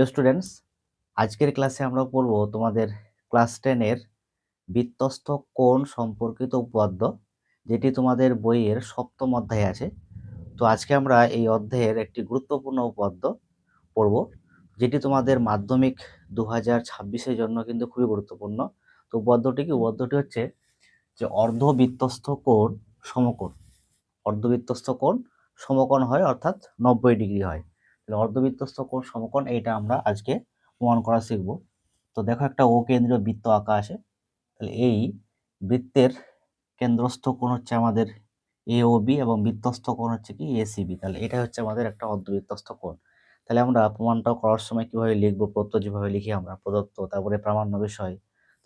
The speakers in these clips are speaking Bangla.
হ্যালো স্টুডেন্টস, আজকের ক্লাসে আমরা পড়ব তোমাদের ক্লাস 10-এর বৃত্তস্থ কোণ সম্পর্কিত উপপাদ্য, যেটি তোমাদের বইয়ের সপ্তম অধ্যায়ে আছে। তো আজকে আমরা এই অধ্যায়ের একটি গুরুত্বপূর্ণ উপপাদ্য পড়ব, যেটি তোমাদের মাধ্যমিক 2026-এর জন্য কিন্তু খুবই গুরুত্বপূর্ণ। তো উপপাদ্যটি হচ্ছে যে অর্ধবৃত্তস্থ কোণ সমকোণ। অর্ধবৃত্তস্থ কোণ সমকোণ হয়, অর্থাৎ 90 ডিগ্রি হয়। তাহলে অর্ধবৃত্তস্থ কোণ সমকোণ এইটা আমরা আজকে প্রমাণ করা শিখব। তো দেখো, একটা ও কেন্দ্রীয় বৃত্ত আঁকা আছে। তাহলে এই বৃত্তের কেন্দ্রস্থ কোণ হচ্ছে আমাদের এ ও বি এবং বৃত্তস্থ কোণ হচ্ছে কি এ সি বি। তাহলে এটা হচ্ছে আমাদের একটা অর্ধবৃত্তস্থ কোণ। তাহলে আমরা প্রমাণটা করার সময় কিভাবে লিখবো, প্রদত্ত যেভাবে লিখি আমরা, প্রদত্ত, তারপরে প্রামাণ্য বিষয়,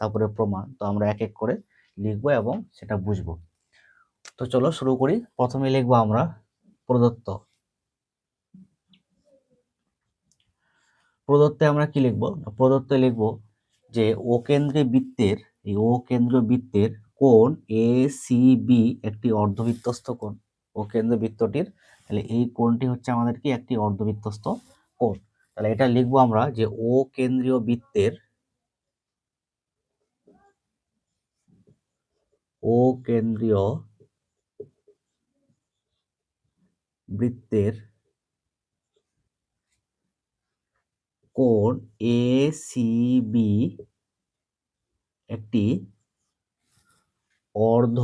তারপরে প্রমাণ। তো আমরা এক এক করে লিখবো এবং সেটা বুঝবো। তো চলো শুরু করি। প্রথমে লিখবো আমরা প্রদত্ত। প্রদত্তে আমরা কি লিখবো? প্রদত্তে লিখবো যে ও কেন্দ্রীয় বৃত্তের, এই ও কেন্দ্রীয় বৃত্তের কোণ এ সি বি একটি অর্ধবৃত্তস্থ কোণ। ও কেন্দ্রীয় বৃত্তটির, তাহলে এই কোণটি হচ্ছে আমাদের কি একটি অর্ধবৃত্তস্থ কোণ। তাহলে এটা লিখবো আমরা যে ও কেন্দ্রীয় বৃত্তের, ও কেন্দ্রীয় বৃত্তের কোণ এ সি বি একটি অর্ধ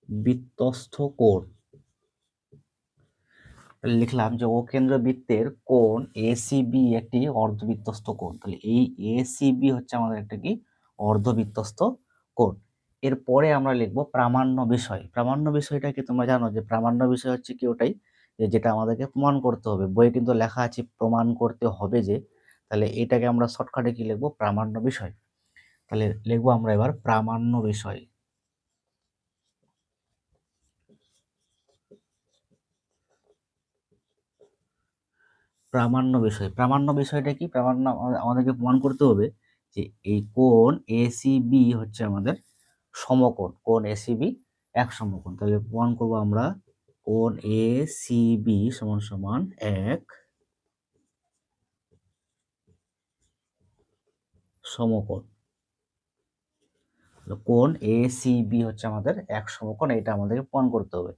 বৃত্তস্থ কোণ। লিখলাম যে ও কেন্দ্র বৃত্তের কোণ এসিবি একটি অর্ধবৃত্তস্থ কোণ। তাহলে এই এসিবি হচ্ছে আমাদের একটা কি অর্ধবৃত্তস্থ কোণ। এরপরে আমরা লিখবো প্রামাণ্য বিষয়। প্রামাণ্য বিষয়টাকে তোমরা জানো যে প্রামাণ্য বিষয় হচ্ছে কি ওটাই যেটা আমাদেরকে প্রমাণ করতে হবে। বইয়ে কিন্তু লেখা আছে প্রমাণ করতে হবে যে, তাহলে এটাকে আমরা শর্টকাটে কি লিখবো? প্রামাণ্য বিষয়। তাহলে লিখবো আমরা এবার প্রামাণ্য বিষয়। প্রামাণ্য বিষয়, প্রামাণ্য বিষয়টা কি? প্রামাণ্য আমাদেরকে প্রমাণ করতে হবে যে এই কোণ এসিবি হচ্ছে আমাদের সমকোণ। কোণ এসিবি এক সমকোণ। তাহলে প্রমাণ করব আমরা কোণ এসিবি সমান সমান এক সমকোণ। কোণ এসিবি হচ্ছে আমাদের এক সমকোণ, এটা আমাদেরকে প্রমাণ করতে হবে।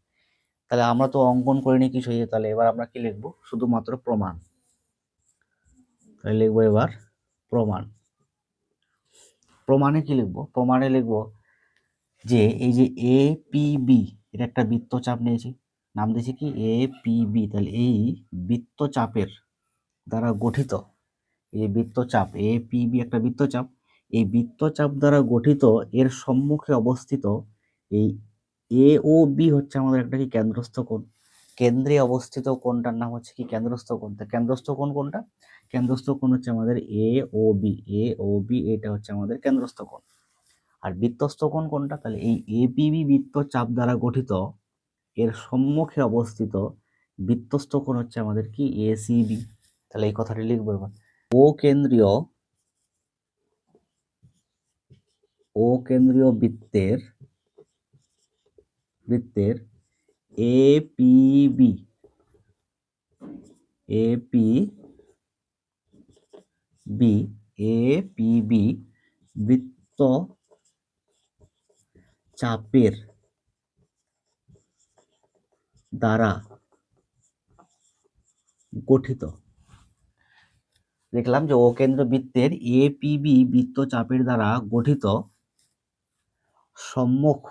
তাহলে আমরা তো অঙ্কন করিনি কিছু, তাহলে এবার আমরা কি লিখবো? শুধুমাত্র প্রমাণ। তাহলে লিখবো এবার প্রমাণ। প্রমাণে কি লিখবো? প্রমাণে লিখবো যে এই যে এ পি বি, এটা একটা বৃত্তচাপ নিয়েছি, নাম দিয়েছি কি এ পি বি। তাহলে এই বৃত্তচাপের দ্বারা গঠিত, এই বৃত্তচাপ এ পি বি একটা বৃত্তচাপ, এই বৃত্তচাপ দ্বারা গঠিত এর সম্মুখে অবস্থিত এই এ ও বি হচ্ছে আমাদের একটা কি কেন্দ্রস্থ কোণ। কেন্দ্রে অবস্থিত কোণটার নাম হচ্ছে কি কেন্দ্রস্থ কোণ। তা কেন্দ্রস্থ কোণ কোনটা? কেন্দ্রস্থ কোণ হচ্ছে আমাদের এ ও বি। এ ও বি এটা হচ্ছে আমাদের কেন্দ্রস্থ কোণ। আর বৃত্তস্থ কোণ কোনটা? তাহলে এই এপিবি বৃত্তচাপ দ্বারা গঠিত এর সম্মুখে অবস্থিত বৃত্তস্থ কোণ হচ্ছে আমাদের কি এসিবি। তাহলে এই কথাটি লিখবো এবার। ও কেন্দ্রীয়, ও কেন্দ্রীয় বৃত্তের বৃত্তের এপিবি, এপিবি এপিবি বৃত্ত চাপের দ্বারা গঠিত। দেখলাম যে ও কেন্দ্র বৃত্তের এপিবি বৃত্তচাপের দ্বারা গঠিত সম্মুখ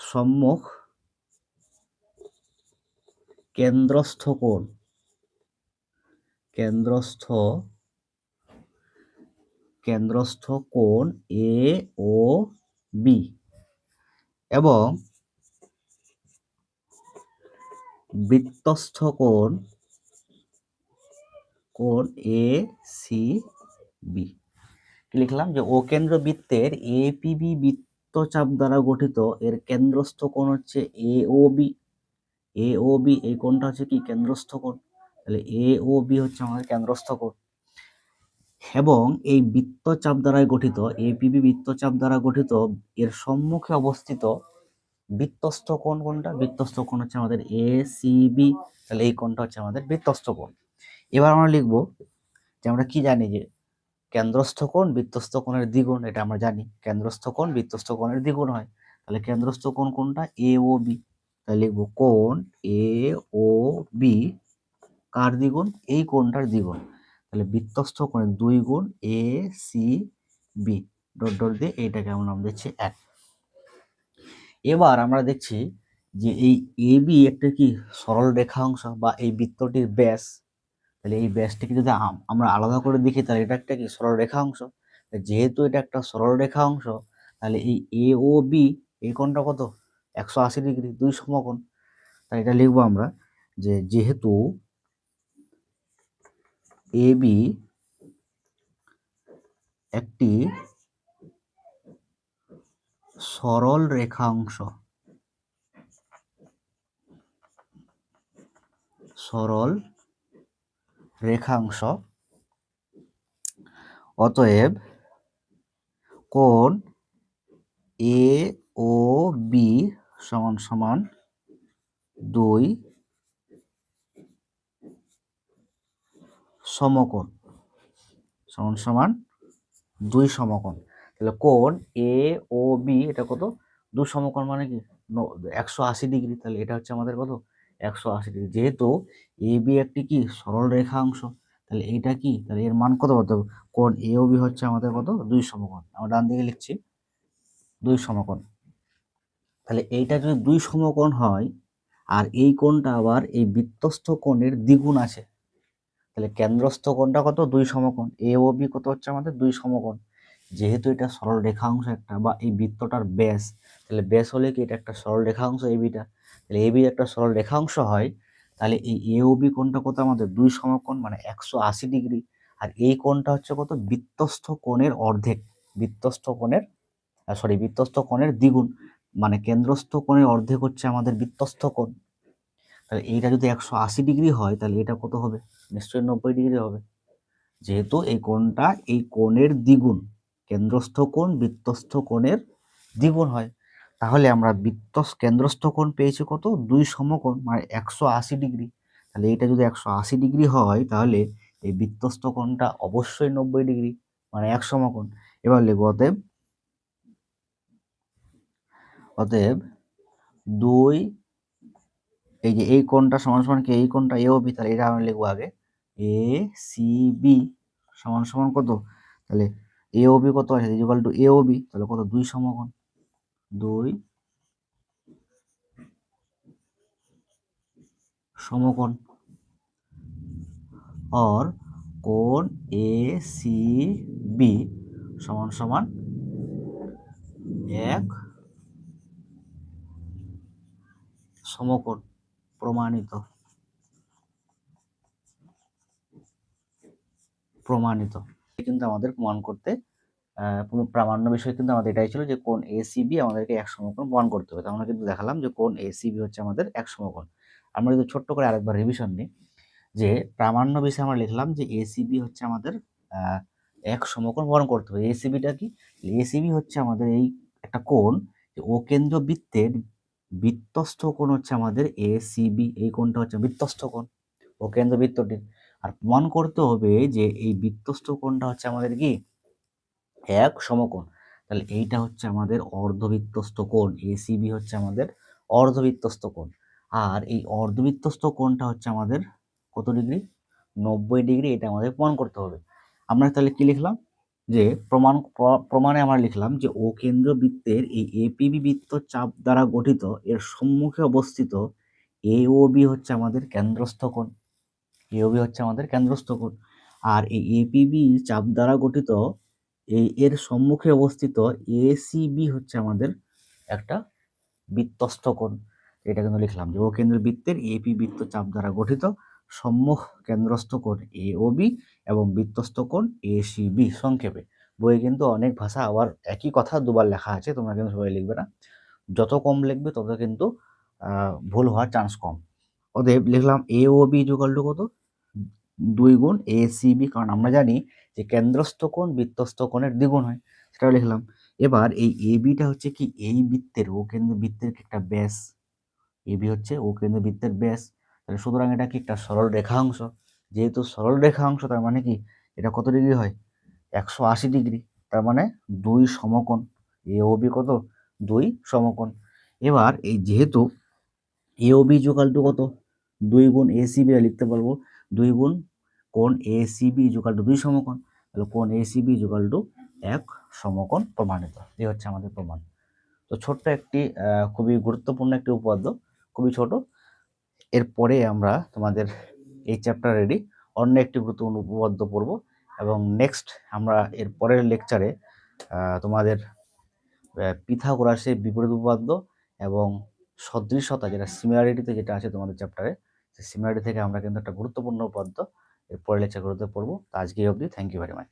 সম্মুখ কেন্দ্রস্থ কোণ, কেন্দ্রস্থ কোণ এ ও বি এবং বৃত্তস্থ কোণ এ সি বি। লিখলাম যে ও কেন্দ্র বৃত্তের এপিবি বৃত্তচাপ দ্বারা গঠিত এর কেন্দ্রস্থ কোণ হচ্ছে এ ও বি। এ ও বি এই কোণটা হচ্ছে কি কেন্দ্রস্থ কোণ। তাহলে এ ও বি হচ্ছে আমাদের কেন্দ্রস্থ কোণ। এবং এই বৃত্তচাপ দ্বারাই গঠিত, এপিবি বৃত্তচাপ দ্বারা গঠিত এর সম্মুখে অবস্থিত বৃত্তস্থ কোণ কোনটা? বৃত্তস্থ কোণ হচ্ছে আমাদের এসিবি। তাহলে এই কোণটা হচ্ছে আমাদের বৃত্তস্থ কোণ। এবার আমরা লিখবো যে আমরা কি জানি যে কেন্দ্রস্থ কোণ বৃত্তস্থ কোণের দ্বিগুণ, এটা আমরা জানি কেন্দ্রস্থ কোণ বৃত্তস্থ কোণের দ্বিগুণ হয়। তাহলে কেন্দ্রস্থ কোণ কোনটা? এ ও বি। তাহলে লিখবো কোণ এ ও বি কার দ্বিগুণ? এই কোণটার দ্বিগুণ। তাহলে বৃত্তস্থ কোণের 2 গুণ A C B dot dot দিয়ে এইটাকে আমরা নাম দিচ্ছি 1। এবার আমরা দেখছি যে এই এ বি একটা কি সরল রেখাংশ বা এই বৃত্তটির ব্যাস। তাহলে এই ব্যাসটিকে যদি আমরা আলাদা করে দেখি তাহলে এটা একটা কি সরল রেখাংশ। যেহেতু এটা একটা সরল রেখাংশ তাহলে এই এ ও বি এই কোণটা কত? 180 ডিগ্রি, 2 সমকোণ। তাই এটা লিখবো আমরা যে যেহেতু এ বি একটি সরল রেখাংশ, সরল রেখাংশ, অতএব কোণ এ ও বি সমান সমান 2 সমকোণ, সমান সমান 2 সমকোণ। তাহলে কোণ এ ও বি এটা কত? 2 সমকোণ মানে কি 180 ডিগ্রি। তাহলে এটা হচ্ছে আমাদের কত? 180 ডিগ্রি। যেহেতু এ বি একটি কি সরল রেখাংশ তাহলে এইটা কি? তাহলে এর মান কত হতে হবে? কোণ এ ও বি হচ্ছে আমাদের কত? 2 সমকোণ। আমরা ডান দিকে লিখছি 2 সমকোণ। তাহলে এইটা যদি 2 সমকোণ হয় আর এই কোণটা আবার এই বৃত্তস্থ কোণের দ্বিগুণ আছে, তাহলে কেন্দ্রস্থ কোণটা কত? 2 সমকোণ। এ ও বি কত হচ্ছে আমাদের? 2 সমকোণ। যেহেতু এটা সরল রেখাংশ একটা বা এই বৃত্তটার ব্যাস, তাহলে ব্যাস হলে কি এটা একটা সরল রেখাংশ এবিটা। তাহলে এবি একটা সরল রেখাংশ হয় তাহলে এই এ ও বি কোণটা কত আমাদের? 2 সমকোণ মানে 180 ডিগ্রি। আর এই কোণটা হচ্ছে কত? বৃত্তস্থ কোণের অর্ধেক। বৃত্তস্থ কোণের বৃত্তস্থ কোণের দ্বিগুণ মানে কেন্দ্রস্থ কোণের অর্ধেক হচ্ছে আমাদের বৃত্তস্থ কোণ। তাহলে এইটা যদি 180 ডিগ্রি হয় তাহলে এটা কত হবে? নিশ্চয়ই 90 ডিগ্রি হবে। যেহেতু এই কোণটা এই কোণের দ্বিগুণ, কেন্দ্রস্থ কোণ বৃত্তস্থ কোণের দ্বিগুণ হয়। তাহলে আমরা কেন্দ্রস্থ কোণ পেয়েছি কত? 2 সমকোণ মানে 180 ডিগ্রি। তাহলে এটা যদি 180 ডিগ্রি হয় তাহলে এই বৃত্তস্থ কোণটা অবশ্যই 90 ডিগ্রি মানে 1 সমকোণ। এবার লিখব অতএব, অতএব 2 এই যে এই কোণটা সমান সমান কি? এই কোণটা এ ও বি। তাহলে এটা আমরা লিখবো আগে এ সি বি সমান সমান কত? তাহলে এ ও বি কত আছে? Equal to A O B. তাহলে কত? 2 সমকোণ। 2 সমকোণ और কোণ এ সি বি সমান সমান 1 সমকোণ। প্রমাণিত, প্রমাণিত। কিন্তু আমাদের প্রমাণ করতে প্রামাণ্য বিষয় কিন্তু আমাদের এটাই ছিল যে কোণ এসিবি আমাদেরকে 1 সমকোণ প্রমাণ করতে হবে। তো আমরা কিন্তু দেখালাম যে কোণ এসিবি হচ্ছে আমাদের 1 সমকোণ। আমরা যদি ছোট্ট করে আরেকবার রিভিশন নিই যে প্রামাণ্য বিষয়ে আমরা লিখলাম যে এসিবি হচ্ছে আমাদের 1 সমকোণ প্রমাণ করতে হবে। এসিবিটা কি? এসিবি হচ্ছে আমাদের এই একটা কোণ যে ও কেন্দ্র বৃত্তের বৃত্তস্থ কোণ হচ্ছে আমাদের এসিবি। এই কোণটা হচ্ছে বৃত্তস্থ কোণ ও কেন্দ্র বৃত্তটির। আর প্রমাণ করতে হবে যে এই বৃত্তস্থ কোণটা হচ্ছে আমাদের কি 1 সমকোণ। তাহলে এইটা হচ্ছে আমাদের অর্ধবৃত্তস্থ কোণ। এসিবি হচ্ছে আমাদের অর্ধবৃত্তস্থ কোণ। আর এই অর্ধবৃত্তস্থ কোণটা হচ্ছে আমাদের কত ডিগ্রি? 90 ডিগ্রি। এটা আমাদের প্রমাণ করতে হবে। আমরা তাহলে কি লিখলাম? যে প্রমাণে আমরা লিখলাম যে ও কেন্দ্র বৃত্তের এই এপিবি বৃত্তচাপ দ্বারা গঠিত এর সম্মুখে অবস্থিত এ ও বি হচ্ছে আমাদের কেন্দ্রস্থ কোণ। এ ও বি হচ্ছে আমাদের কেন্দ্রস্থ কোণ। আর এই এপিবি চাপ দ্বারা গঠিত এর সম্মুখে অবস্থিত এসিবি হচ্ছে আমাদের একটা বৃত্তস্থ কোণ। এটা কিন্তু লিখলাম যে ও কেন্দ্র বৃত্তের এপি বৃত্তচাপ দ্বারা গঠিত সম্মুখ কেন্দ্রস্থ কোণ এ ও বি এবং বৃত্তস্থ কোণ এসিবি। সংক্ষেপে বইয়ে কিন্তু অনেক ভাষা আবার একই কথা দুবার লেখা আছে, তোমরা কিন্তু সবাই লিখবে না। যত কম লিখবে তত কিন্তু ভুল হওয়ার চান্স কম। অতএব লিখলাম এ ও বি ইকুয়াল টু কত? 2 গুণ এ সি বি। কারণ আমরা জানি যে কেন্দ্রস্থ কোণ বৃত্তস্থ কোণের দ্বিগুণ হয়, সেটাও লিখলাম। এবার এই এবিটা হচ্ছে কি এই বৃত্তের ও কেন্দ্র বৃত্তের কি একটা ব্যাস, এবি হচ্ছে ও কেন্দ্র বৃত্তের ব্যাস, তাহলে সুতরাং এটা কি একটা সরল রেখাংশ, যেহেতু সরল রেখাংশ তার মানে কি এটা কত ডিগ্রি হয় 180 ডিগ্রি, তার মানে 2 সমকোণ, এ ও বি কত 2 সমকোণ। এবার এই যেহেতু এ ও বি ইকুয়াল টু কত 2 গুণ এ সি বি লিখতে পারবো, 2 গুণ কোণ A C B equal to 2 সমকোণ, তাহলে কোণ A C B equal to 1 সমকোণ প্রমাণিত। এই হচ্ছে আমাদের প্রমাণ। তো ছোট্ট একটি খুবই গুরুত্বপূর্ণ একটি উপপাদ্য, খুবই ছোট। এরপরে আমরা তোমাদের এই চ্যাপ্টারেরই অন্য একটি গুরুত্বপূর্ণ উপপাদ্য পড়ব এবং নেক্সট আমরা এর পরের লেকচারে তোমাদের পিথাগোরাসের বিপরীত উপপাদ্য এবং সদৃশতা যেটা সিমিলারিটিতে যেটা আছে তোমাদের চ্যাপ্টারে, সেই সিমিলারিটি থেকে আমরা কিন্তু একটা গুরুত্বপূর্ণ উপপাদ্য এর পরের লেকচারগুলোতে পড়বো। তো আজকে এই অবধি, থ্যাংক ইউ ভেরি মাচ।